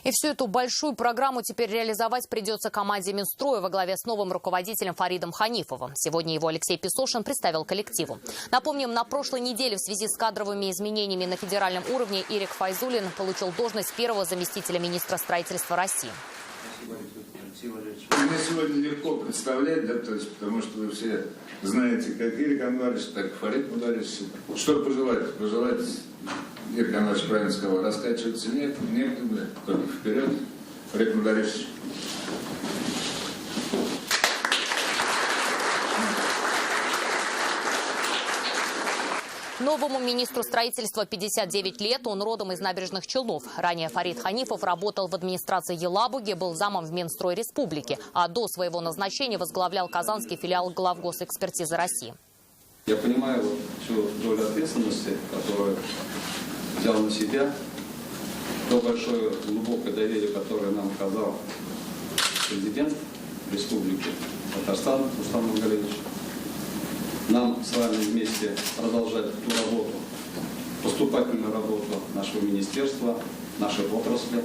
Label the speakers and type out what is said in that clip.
Speaker 1: И всю эту большую программу теперь реализовать придется команде Минстроя во главе с новым руководителем Фаридом Ханифовым. Сегодня его Алексей Песошин представил коллективу. Напомним, на прошлой неделе в связи с кадровыми изменениями на федеральном уровне Ирик Файзуллин получил должность первого заместителя министра строительства России.
Speaker 2: Мне сегодня легко представлять, да, то есть, потому что вы все знаете, как Ирик Анварович, так и Фарид Мударисович. Что пожелать? Пожелать, Ирик Анварович правильно сказал, раскачиваться некогда, только вперед. Фарид Мударисович.
Speaker 1: Новому министру строительства 59 лет, он родом из Набережных Челнов. Ранее Фарид Ханифов работал в администрации Елабуги, был замом в Минстрой Республики, а до своего назначения возглавлял казанский филиал главгосэкспертизы России.
Speaker 3: Я понимаю всю долю ответственности, которую взял на себя, то большое глубокое доверие, которое нам оказал президент Республики Татарстан Рустам Нургалиевич. Нам с вами вместе продолжать ту работу, поступательную работу нашего министерства, нашей отрасли,